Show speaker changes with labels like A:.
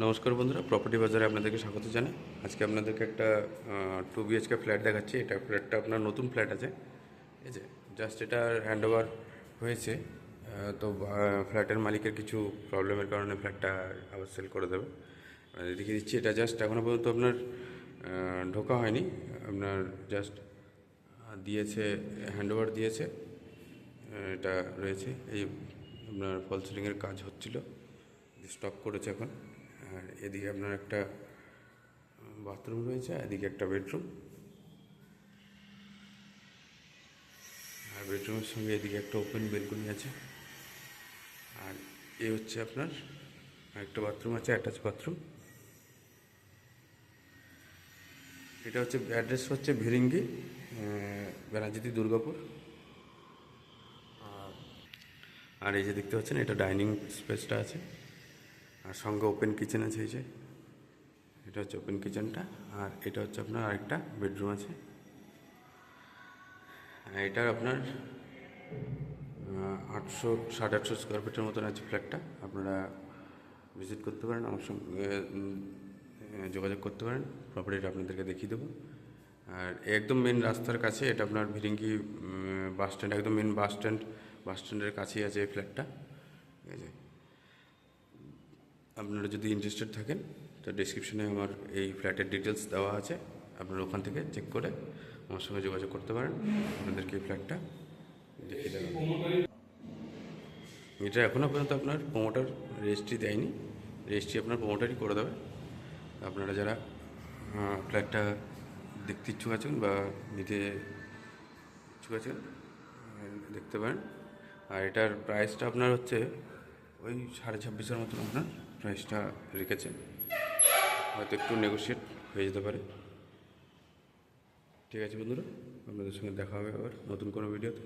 A: নমস্কার বন্ধুরা, প্রপার্টি বাজারে আপনাদেরকে স্বাগত জানাই। আজকে আপনাদেরকে একটা 2 BHK ফ্ল্যাট দেখাচ্ছি। ফ্ল্যাটটা আপনার নতুন ফ্ল্যাট আছে, ঠিক আছে। জাস্ট এটা হ্যান্ড ওভার হয়েছে। তো ফ্ল্যাটের মালিকের কিছু প্রবলেমের কারণে ফ্ল্যাটটা আবার সেল করে দেবে। দেখিয়ে দিচ্ছি। এটা জাস্ট এখনও পর্যন্ত আপনার ঢোকা হয়নি, আপনার জাস্ট দিয়েছে, হ্যান্ড ওভার দিয়েছে। এটা রয়েছে, এই আপনার ফল সিলিংয়ের কাজ হচ্ছিল, স্টক করেছে এখন। আর এদিকে আপনার একটা বাথরুম রয়েছে, এদিকে একটা বেডরুম, আর বেডরুমের সঙ্গে এদিকে একটা ওপেন বেলকনি আছে। আর এই হচ্ছে আপনার একটা বাথরুম আছে, অ্যাটাচ বাথরুম। এটা হচ্ছে অ্যাড্রেস হচ্ছে ভিরিঙ্গি, ব্যানার্জিতি, দুর্গাপুর। আর এই যে দেখতে পাচ্ছেন, এটা ডাইনিং স্পেসটা আছে, আর সঙ্গে ওপেন কিচেন আছে। এই যে এটা হচ্ছে ওপেন কিচেনটা, আর এটা হচ্ছে আপনার আরেকটা বেডরুম আছে। এটার আপনার 800-850 স্কোয়ার ফিটের মতন আছে ফ্ল্যাটটা। আপনারা ভিজিট করতে পারেন, আমার সঙ্গে যোগাযোগ করতে পারেন, প্রপার্টিটা আপনাদেরকে দেখিয়ে দেবো। আর একদম মেন রাস্তার কাছে, এটা আপনার ভিরিঙ্গি বাস স্ট্যান্ড, একদম মেন বাস স্ট্যান্ডের কাছেই আছে এই ফ্ল্যাটটা, ঠিক আছে। আপনারা যদি ইন্টারেস্টেড থাকেন তো ডিসক্রিপশনে আমার এই ফ্ল্যাটের ডিটেলস দেওয়া আছে, আপনারা ওখান থেকে চেক করে আমার সঙ্গে যোগাযোগ করতে পারেন, আপনাদেরকে এই ফ্ল্যাটটা দেখিয়ে দেওয়া হবে। এটা এখনও পর্যন্ত আপনার প্রোমোটার রেজিস্ট্রি দেয়নি, রেজিস্ট্রি আপনার প্রোমোটারই করে দেবে। আপনারা যারা ফ্ল্যাটটা দেখতে ইচ্ছুক আছেন বা নিতে ইচ্ছুক আছেন, দেখতে পারেন। আর এটার প্রাইসটা আপনার হচ্ছে ওই 26,500-এর মতন আপনার প্রাইসটা রেখেছে, হয়তো একটু নেগোশিয়েট হয়ে যেতে পারে। ঠিক আছে বন্ধুরা, আপনাদের সঙ্গে দেখা হবে আবার নতুন কোনো ভিডিওতে।